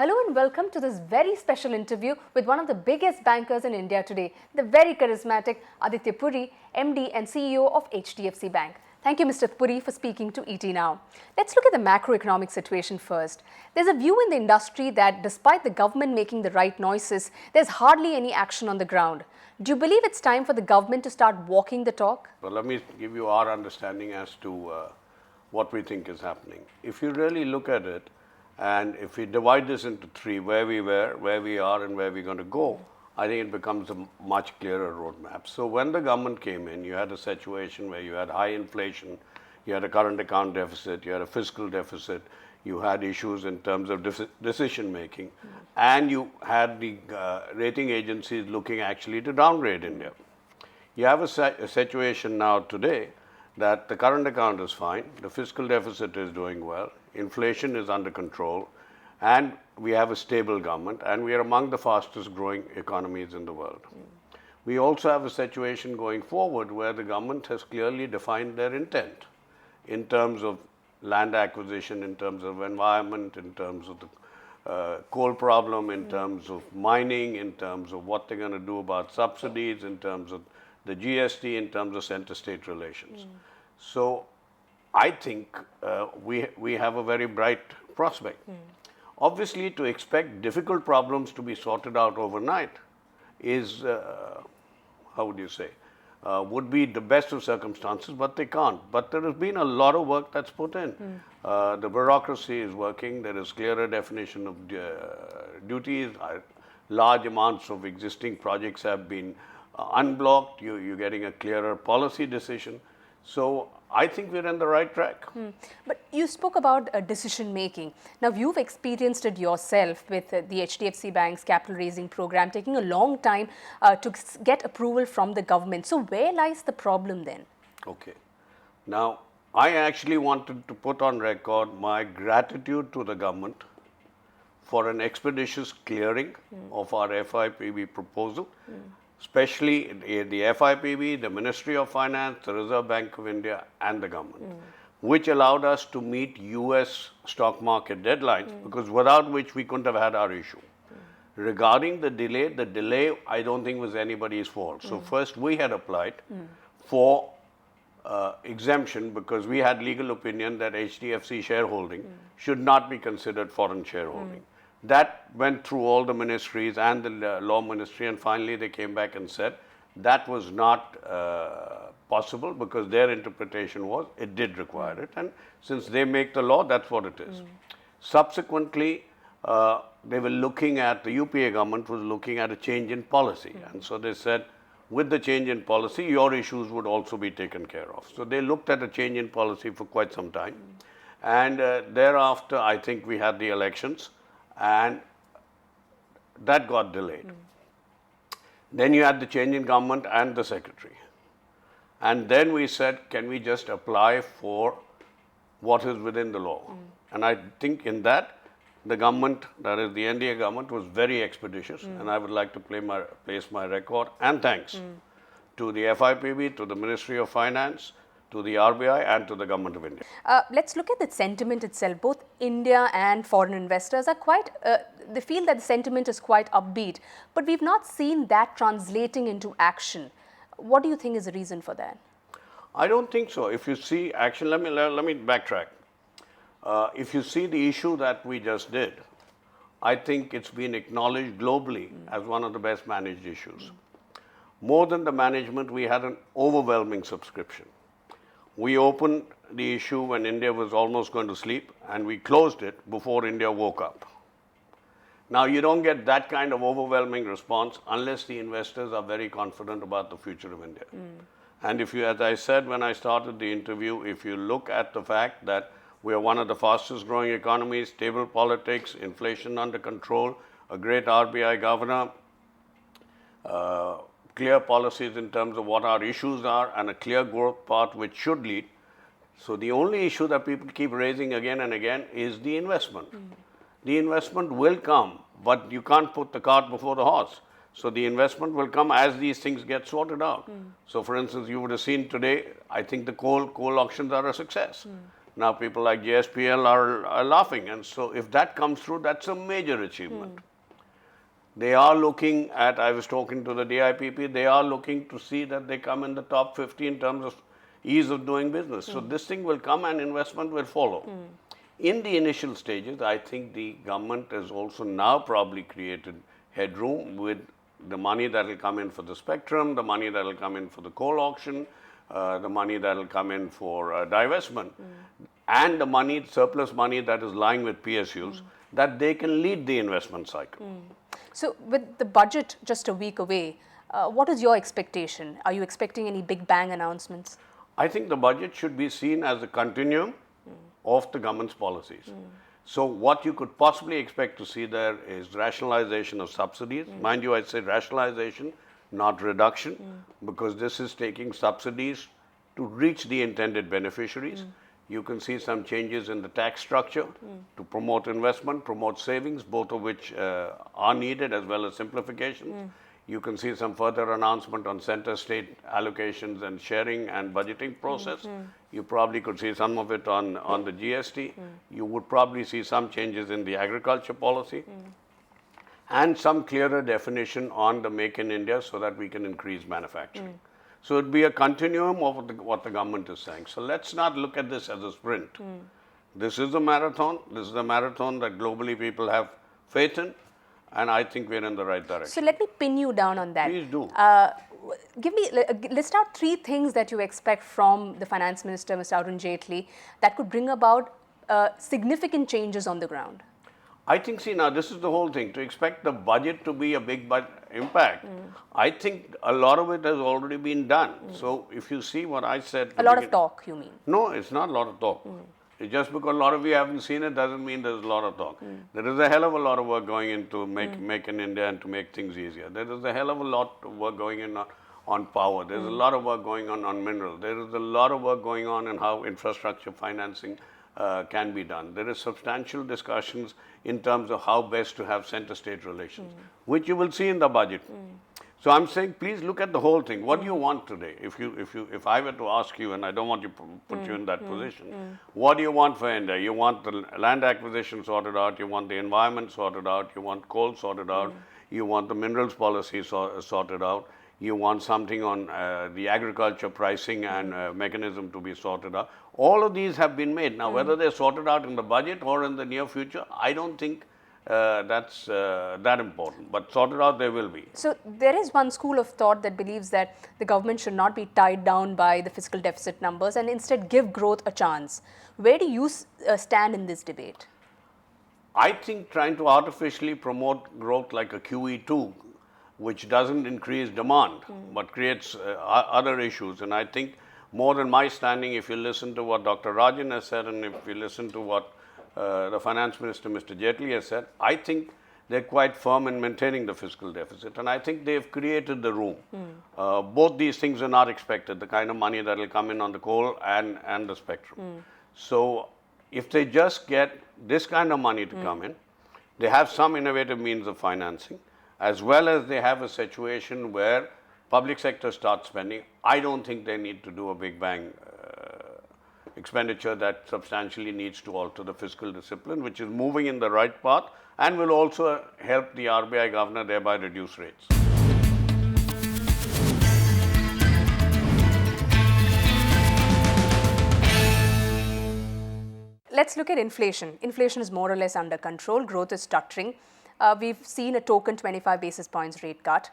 Hello and welcome to this very special interview with one of the biggest bankers in India today, the very charismatic Aditya Puri, MD and CEO of HDFC Bank. Thank you, Mr. Puri, for speaking to ET Now. Let's look at the macroeconomic situation first. There's a view in the industry that despite the government making the right noises, there's hardly any action on the ground. Do you believe it's time for the government to start walking the talk? Well, let me give you our understanding as to what we think is happening. If you really look at it, and if we divide this into three, where we were, where we are, and where we're going to go, I think it becomes a much clearer roadmap. So when the government came in, you had a situation where you had high inflation, you had a current account deficit, you had a fiscal deficit, you had issues in terms of decision making, and you had the rating agencies looking actually to downgrade India. You have a situation now today that the current account is fine, the fiscal deficit is doing well, inflation is under control, and we have a stable government, and we are among the fastest growing economies in the world. We also have a situation going forward where the government has clearly defined their intent in terms of land acquisition, in terms of environment, in terms of the coal problem, in terms of mining, in terms of what they're going to do about subsidies, in terms of the GST, in terms of center-state relations. So I think we have a very bright prospect. Obviously, to expect difficult problems to be sorted out overnight is, how would you say, would be the best of circumstances, but they can't. But there has been a lot of work that's put in. The bureaucracy is working. There is clearer definition of duties. Large amounts of existing projects have been unblocked. You're getting a clearer policy decision. So I think we're on the right track. But you spoke about decision making. Now, you've experienced it yourself with the HDFC Bank's capital raising program taking a long time to get approval from the government. So where lies the problem then? Okay. Now, I actually wanted to put on record my gratitude to the government for an expeditious clearing of our FIPB proposal. Especially the FIPB, the Ministry of Finance, the Reserve Bank of India, and the government, which allowed us to meet US stock market deadlines, because without which we couldn't have had our issue. Regarding the delay I don't think was anybody's fault. So first we had applied for exemption because we had legal opinion that HDFC shareholding should not be considered foreign shareholding. That went through all the ministries and the law ministry, and finally they came back and said that was not possible because their interpretation was it did require it, and since they make the law, that's what it is. Subsequently, they were looking at, the UPA government was looking at a change in policy, and so they said with the change in policy, your issues would also be taken care of. So they looked at a change in policy for quite some time, and thereafter I think we had the elections, and that got delayed. Then you had the change in government and the secretary. And then we said, can we just apply for what is within the law? And I think in that, the government, that is the NDA government, was very expeditious. And I would like to place my record and thanks to the FIPB, to the Ministry of Finance, to the RBI, and to the Government of India. Let's look at the sentiment itself. Both India and foreign investors are quite, they feel that the sentiment is quite upbeat, but we've not seen that translating into action. What do you think is the reason for that? I don't think so. If you see action, let me backtrack. If you see the issue that we just did, I think it's been acknowledged globally as one of the best managed issues. More than the management, we had an overwhelming subscription. We opened the issue when India was almost going to sleep, and we closed it before India woke up. Now, you don't get that kind of overwhelming response unless the investors are very confident about the future of India. And if you, as I said when I started the interview, if you look at the fact that we are one of the fastest growing economies, stable politics, inflation under control, a great RBI governor, clear policies in terms of what our issues are, and a clear growth path which should lead. So the only issue that people keep raising again and again is the investment. The investment will come, but you can't put the cart before the horse. So the investment will come as these things get sorted out. So for instance, you would have seen today, I think the coal auctions are a success. Now people like JSPL are laughing. And so if that comes through, that's a major achievement. They are looking at, I was talking to the DIPP, they are looking to see that they come in the top 50 in terms of ease of doing business. So this thing will come and investment will follow. In the initial stages, I think the government has also now probably created headroom with the money that will come in for the spectrum, the money that will come in for the coal auction, the money that will come in for divestment, and the money, surplus money that is lying with PSUs, that they can lead the investment cycle. So with the budget just a week away, what is your expectation? Are you expecting any big bang announcements? I think the budget should be seen as a continuum of the government's policies. So what you could possibly expect to see there is rationalization of subsidies. Mind you, I say rationalization, not reduction, because this is taking subsidies to reach the intended beneficiaries. You can see some changes in the tax structure to promote investment, promote savings, both of which are needed, as well as simplification. You can see some further announcement on center-state allocations and sharing and budgeting process. You probably could see some of it on the GST. You would probably see some changes in the agriculture policy and some clearer definition on the Make in India so that we can increase manufacturing. So it would be a continuum of what the government is saying. So let's not look at this as a sprint. This is a marathon. This is a marathon that globally people have faith in. And I think we're in the right direction. So let me pin you down on that. Please do. List out 3 things that you expect from the Finance Minister, Mr. Arun Jaitley, that could bring about significant changes on the ground. I think, see, now this is the whole thing. To expect the budget to be a big impact, I think a lot of it has already been done. So if you see what I said. A lot of talk, you mean? No, it's not a lot of talk. Just because a lot of you haven't seen it doesn't mean there's a lot of talk. There is a hell of a lot of work going into make in India and to make things easier. There is a hell of a lot of work going in on power. There's a lot of work going on minerals. There is a lot of work going on in how infrastructure financing can be done. There is substantial discussions in terms of how best to have center-state relations, which you will see in the budget. So I'm saying, please look at the whole thing. What do you want today? If I were to ask you, and I don't want to put you in that position, what do you want for India? You want the land acquisition sorted out, you want the environment sorted out, you want coal sorted out, you want the minerals policy sorted out, you want something on the agriculture pricing and mechanism to be sorted out. All of these have been made. Now, whether they're sorted out in the budget or in the near future, I don't think that's that important, but sorted out they will be. So there is one school of thought that believes that the government should not be tied down by the fiscal deficit numbers and instead give growth a chance. Where do you stand in this debate? I think trying to artificially promote growth like a QE2, which doesn't increase demand, but creates other issues. And I think more than my standing, if you listen to what Dr. Rajan has said and if you listen to what the Finance Minister, Mr. Jaitley, has said, I think they're quite firm in maintaining the fiscal deficit. And I think they've created the room. Both these things are not expected, the kind of money that will come in on the coal and the spectrum. So if they just get this kind of money to come in, they have some innovative means of financing, as well as they have a situation where public sector starts spending. I don't think they need to do a big bang expenditure that substantially needs to alter the fiscal discipline, which is moving in the right path and will also help the RBI governor thereby reduce rates. Let's look at inflation. Inflation is more or less under control. Growth is stuttering. We've seen a token 25 basis points rate cut.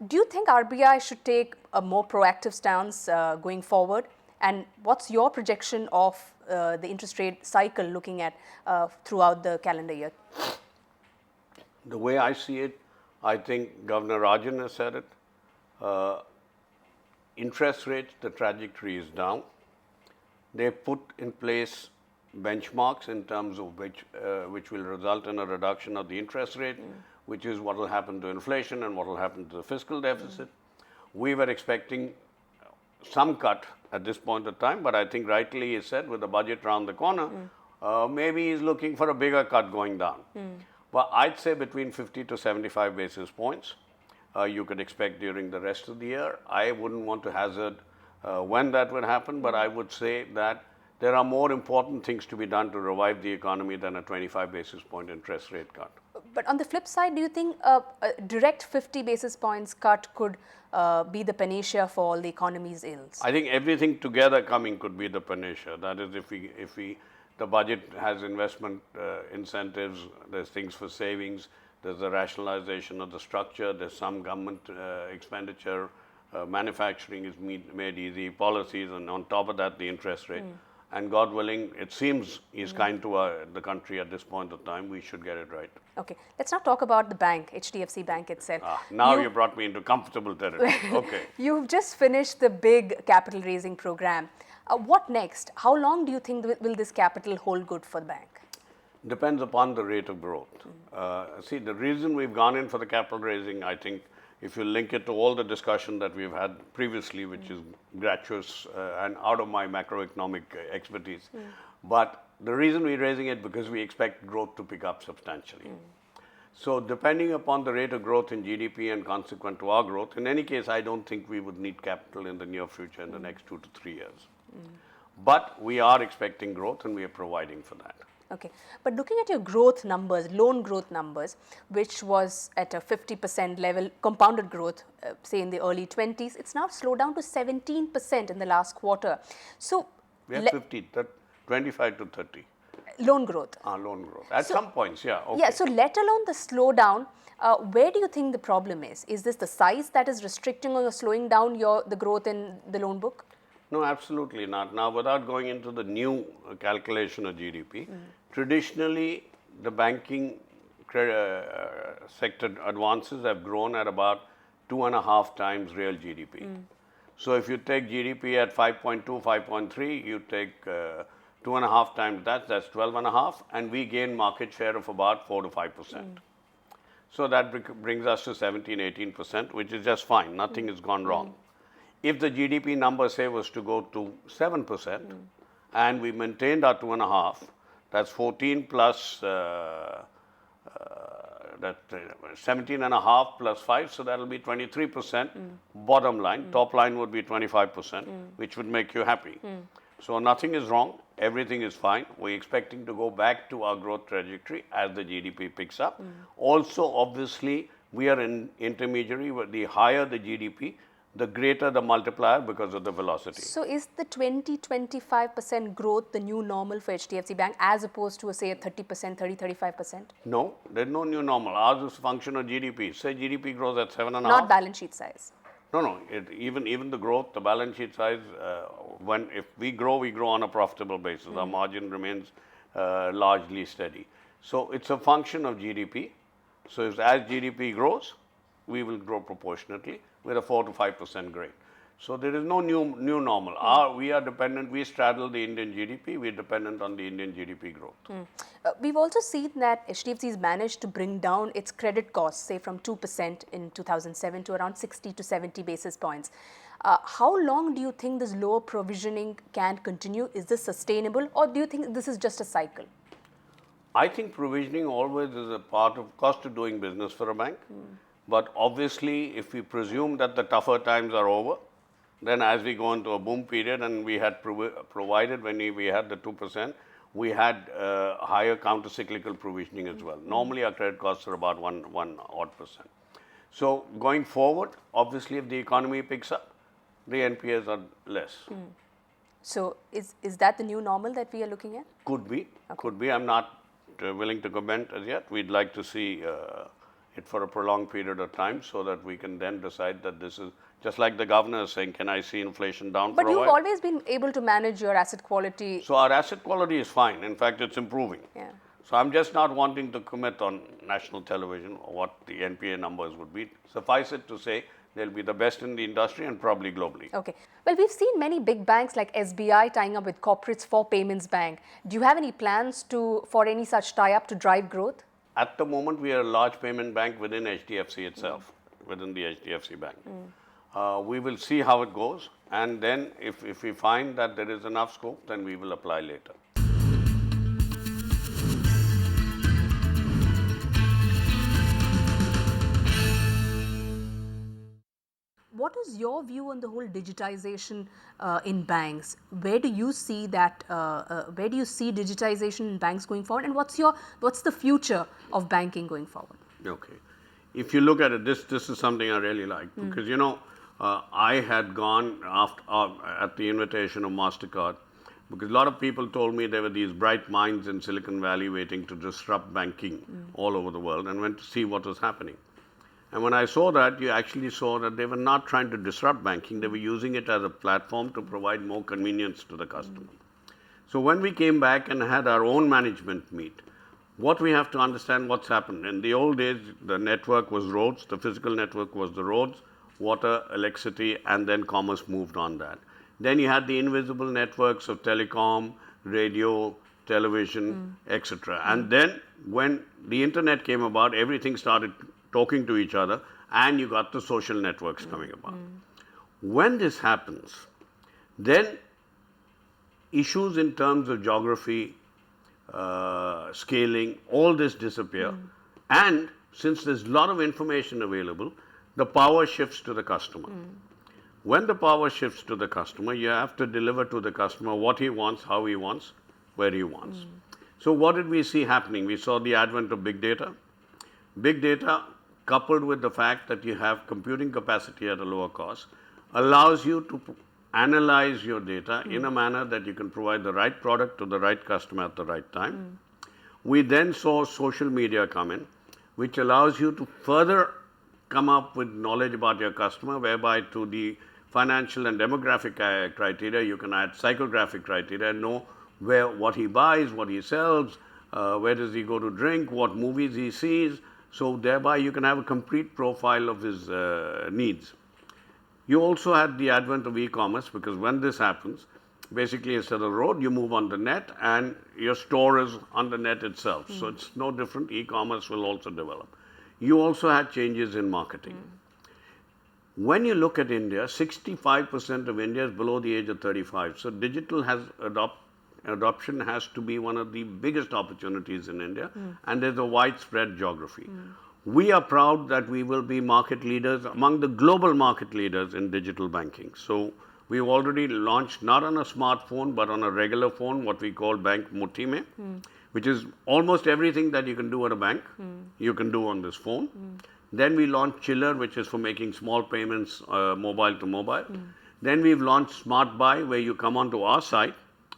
Do you think RBI should take a more proactive stance going forward? And what's your projection of the interest rate cycle looking at throughout the calendar year? The way I see it, I think Governor Rajan has said it. Interest rates, the trajectory is down. They put in place benchmarks in terms of which will result in a reduction of the interest rate, which is what will happen to inflation and what will happen to the fiscal deficit. We were expecting some cut at this point of time, but I think rightly he said with the budget around the corner, maybe he's looking for a bigger cut going down. But I'd say between 50 to 75 basis points you could expect during the rest of the year. I wouldn't want to hazard when that would happen, but I would say that there are more important things to be done to revive the economy than a 25 basis point interest rate cut. But on the flip side, do you think a direct 50 basis points cut could be the panacea for all the economy's ills? I think everything together coming could be the panacea. That is, the budget has investment incentives, there's things for savings, there's the rationalization of the structure, there's some government expenditure, manufacturing is made easy, policies, and on top of that, the interest rate. And God willing, it seems He's kind to the country at this point of time. We should get it right. Okay, let's now talk about the bank, HDFC Bank itself. Now you brought me into comfortable territory. Okay. You've just finished the big capital raising program. What next? How long do you think will this capital hold good for the bank? Depends upon the rate of growth. See, the reason we've gone in for the capital raising, I think, if you link it to all the discussion that we've had previously, which is gratuitous and out of my macroeconomic expertise, but the reason we're raising it because we expect growth to pick up substantially. So depending upon the rate of growth in GDP and consequent to our growth, in any case, I don't think we would need capital in the near future in the next 2 to 3 years. But we are expecting growth and we are providing for that. Okay, but looking at your growth numbers, loan growth numbers, which was at a 50% level, compounded growth, say in the early 20s, it's now slowed down to 17% in the last quarter. So, we have 25 to 30. Loan growth. Loan growth. At some points, yeah. Okay. Yeah, so let alone the slowdown, where do you think the problem is? Is this the size that is restricting or slowing down the growth in the loan book? No, absolutely not. Now, without going into the new calculation of GDP, traditionally the banking sector advances have grown at about 2.5 times real GDP. So, if you take GDP at 5.2, 5.3, you take 2.5 times that, that's 12.5, and we gain market share of about 4 to 5%. So, that brings us to 17, 18%, which is just fine. Nothing has gone wrong. If the GDP number, say, was to go to 7%, and we maintained our 2.5, that's 14 plus, 17.5 plus 5, so that will be 23%. Bottom line, top line would be 25%, which would make you happy. So nothing is wrong, everything is fine. We're expecting to go back to our growth trajectory as the GDP picks up. Also, obviously, we are an intermediary, where the higher the GDP, the greater the multiplier because of the velocity. So is the 20-25% growth the new normal for HDFC Bank as opposed to, say, a 30%, 30-35%? No, there's no new normal. Ours is a function of GDP. Say GDP grows at 7.5. Not balance sheet size. No. Even the growth, the balance sheet size, if we grow on a profitable basis. Our margin remains largely steady. So it's a function of GDP. So as GDP grows, we will grow proportionately with a 4 to 5% grade. So there is no new normal. We are dependent, we straddle the Indian GDP, we are dependent on the Indian GDP growth. We've also seen that HDFC has managed to bring down its credit costs, say from 2% in 2007 to around 60 to 70 basis points. How long do you think this lower provisioning can continue? Is this sustainable, or do you think this is just a cycle? I think provisioning always is a part of cost of doing business for a bank. But obviously, if we presume that the tougher times are over, then as we go into a boom period, and we had provided when we had the 2%, we had higher counter-cyclical provisioning as well. Normally, our credit costs are about 1 odd percent. So going forward, obviously, if the economy picks up, the NPAs are less. So is that the new normal that we are looking at? Could be. Okay. Could be. I'm not willing to comment as yet. We'd like to see it for a prolonged period of time so that we can then decide that this is, just like the governor is saying, can I see inflation down for a while? But you've always been able to manage your asset quality. So our asset quality is fine. In fact, it's improving. Yeah. So I'm just not wanting to commit on national television what the NPA numbers would be. Suffice it to say, they'll be the best in the industry and probably globally. Okay. Well, we've seen many big banks like SBI tying up with corporates for Payments Bank. Do you have any plans for any such tie-up to drive growth? At the moment, we are a large payment bank within HDFC itself, within the HDFC Bank. We will see how it goes, and then if we find that there is enough scope, then we will apply later. what is your view on the whole digitization in banks? Where do you see that? Where do you see digitization in banks going forward? And what's the future of banking going forward? Okay. If you look at it, this is something I really like because, I had gone after, at the invitation of MasterCard because a lot of people told me there were these bright minds in Silicon Valley waiting to disrupt banking all over the world and went to see what was happening. And when I saw that, you actually saw that they were not trying to disrupt banking, they were using it as a platform to provide more convenience to the customer. So when we came back and had our own management meet, what we have to understand what's happened. In the old days, the network was roads, the physical network was the roads, water, electricity, and then commerce moved on that. Then you had the invisible networks of telecom, radio, television, etc. And then when the internet came about, everything started talking to each other, and you got the social networks coming about. When this happens, then issues in terms of geography, scaling, all this disappear. And since there's a lot of information available, the power shifts to the customer. When the power shifts to the customer, you have to deliver to the customer what he wants, how he wants, where he wants. So what did we see happening? We saw the advent of big data. Big data, coupled with the fact that you have computing capacity at a lower cost, allows you to analyze your data in a manner that you can provide the right product to the right customer at the right time. We then saw social media come in, which allows you to further come up with knowledge about your customer, whereby to the financial and demographic criteria, you can add psychographic criteria and know what he buys, what he sells, where does he go to drink, what movies he sees. So thereby you can have a complete profile of his needs. You also had the advent of e-commerce because when this happens, basically instead of road, you move on the net and your store is on the net itself. So it's no different. E-commerce will also develop. You also had changes in marketing. When you look at India, 65% of India is below the age of 35. So digital adoption has to be one of the biggest opportunities in India, and there's a widespread geography. We are proud that we will be market leaders, among the global market leaders in digital banking. So we've already launched not on a smartphone, but on a regular phone, what we call Bank Motime, which is almost everything that you can do at a bank, you can do on this phone. Then we launched Chiller, which is for making small payments mobile to mobile. Then we've launched Smart Buy, where you come onto our site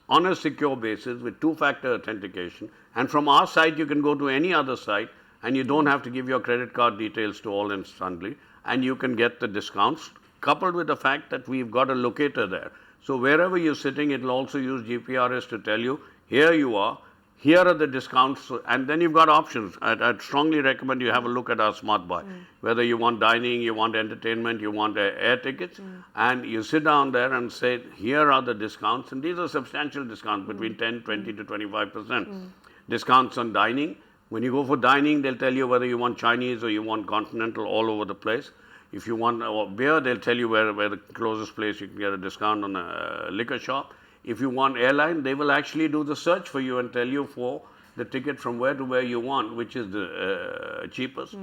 on a secure basis with two-factor authentication. And from our site, you can go to any other site and you don't have to give your credit card details to all instantly, and you can get the discounts, coupled with the fact that we've got a locator there. So wherever you're sitting, it'll also use GPRS to tell you, here you are, here are the discounts, and then you've got options. I'd strongly recommend you have a look at our Smart Buy. Whether you want dining, you want entertainment, you want air tickets, and you sit down there and say, here are the discounts, and these are substantial discounts, between 10, 20 to 25%. Discounts on dining. When you go for dining, they'll tell you whether you want Chinese or you want continental, all over the place. If you want beer, they'll tell you where the closest place you can get a discount on a liquor shop. If you want airline, they will actually do the search for you and tell you for the ticket from where to where you want, which is the cheapest.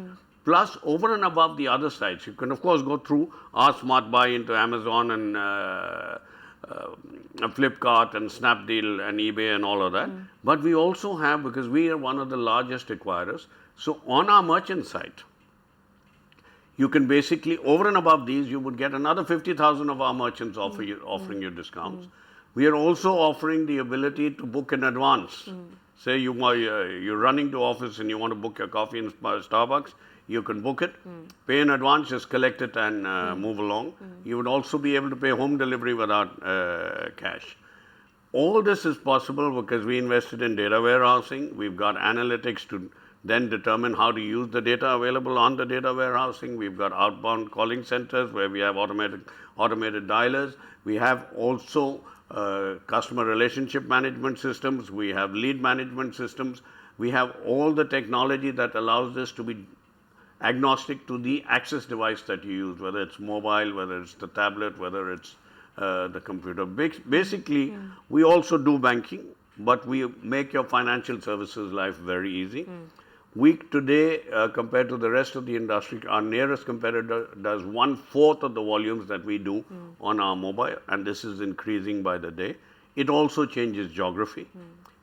Plus, over and above the other sites, you can of course go through our Smart Buy into Amazon and Flipkart and Snapdeal and eBay and all of that. But we also have, because we are one of the largest acquirers, so on our merchant site, you can basically, over and above these, you would get another 50,000 of our merchants offering you discounts. We are also offering the ability to book in advance. Say you're running to office and you want to book your coffee in Starbucks, you can book it, pay in advance, just collect it and move along. You would also be able to pay home delivery without cash. All this is possible because we invested in data warehousing. We've got analytics to then determine how to use the data available on the data warehousing. We've got outbound calling centers where we have automated dialers. We have also customer relationship management systems. We have lead management systems. We have all the technology that allows us to be agnostic to the access device that you use, whether it's mobile, whether it's the tablet, whether it's the computer. Basically, we also do banking, but we make your financial services life very easy. We today, compared to the rest of the industry, our nearest competitor does 1/4 of the volumes that we do on our mobile, and this is increasing by the day. It also changes geography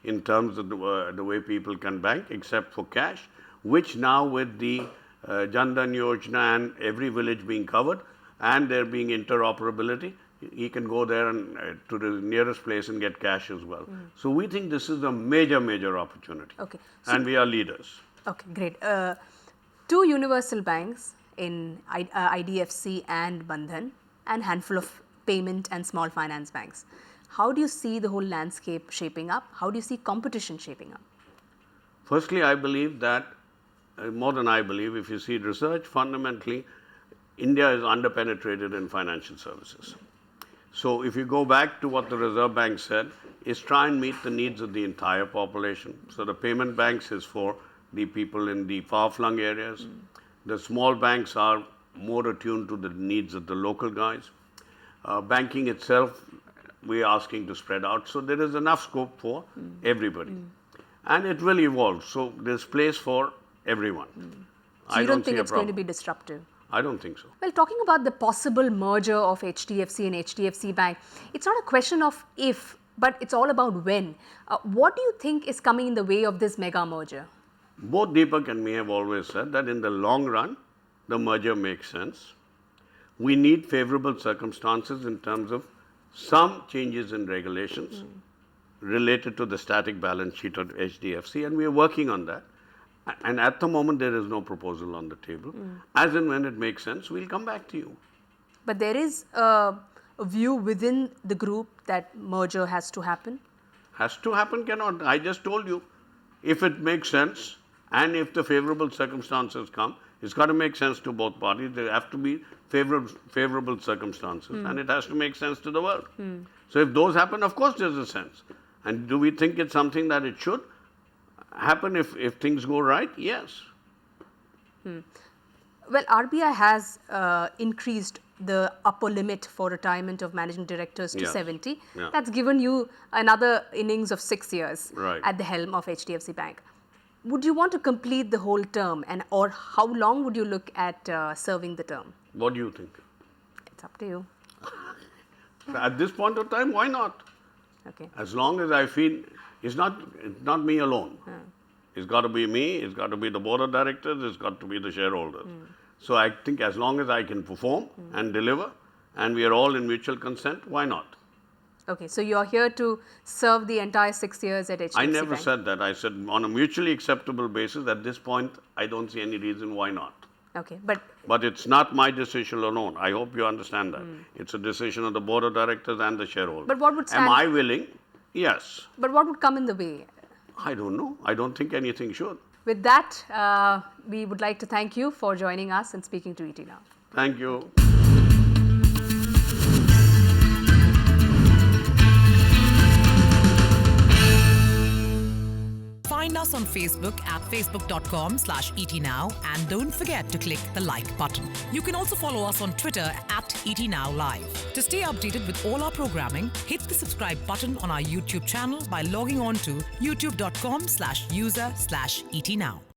in terms of the way people can bank, except for cash, which now with the Jan Dhan Yojana and every village being covered and there being interoperability, he can go there and to the nearest place and get cash as well. So we think this is a major, major opportunity. Okay. And we are leaders. Okay, great. Two universal banks in IDFC and Bandhan, and handful of payment and small finance banks. How do you see the whole landscape shaping up? How do you see competition shaping up? Firstly, I believe that, more than I believe, if you see research, fundamentally, India is underpenetrated in financial services. So if you go back to what the Reserve Bank said, is try and meet the needs of the entire population. So the payment banks is for the people in the far-flung areas. The small banks are more attuned to the needs of the local guys. Banking itself, we are asking to spread out. So there is enough scope for everybody. And it will evolve. So there's place for everyone. So you don't think it's going to be disruptive? I don't think so. Well, talking about the possible merger of HDFC and HDFC Bank, it's not a question of if, but it's all about when. What do you think is coming in the way of this mega merger? Both Deepak and me have always said that in the long run, the merger makes sense. We need favorable circumstances in terms of some changes in regulations related to the static balance sheet of HDFC, and we are working on that. And at the moment, there is no proposal on the table. As and when it makes sense, we'll come back to you. But there is a view within the group that merger has to happen? Has to happen, cannot. I just told you, if it makes sense and if the favorable circumstances come, it's got to make sense to both parties. There have to be favorable circumstances and it has to make sense to the world. So if those happen, of course there's a sense. And do we think it's something that it should happen if things go right? Yes. Well, RBI has increased the upper limit for retirement of managing directors to 70. That's given you another innings of 6 years at the helm of HDFC Bank. Would you want to complete the whole term, and or how long would you look at serving the term? What do you think? It's up to you. At this point of time, why not? Okay. As long as I feel it's not me alone. It's got to be me, it's got to be the board of directors, it's got to be the shareholders. So I think as long as I can perform and deliver and we are all in mutual consent, why not? Okay, so you're here to serve the entire 6 years at HDFC I never Bank. said that. I said on a mutually acceptable basis, at this point, I don't see any reason why not. Okay, but it's not my decision alone. I hope you understand that. It's a decision of the board of directors and the shareholders. But what would stand? Am I willing? Yes. But what would come in the way? I don't know. I don't think anything should. With that, we would like to thank you for joining us and speaking to ET Now. Thank you. Find us on Facebook at facebook.com/ETNow and don't forget to click the like button. You can also follow us on Twitter at ETNowLive. To stay updated with all our programming, hit the subscribe button on our YouTube channel by logging on to youtube.com/user/ETNow.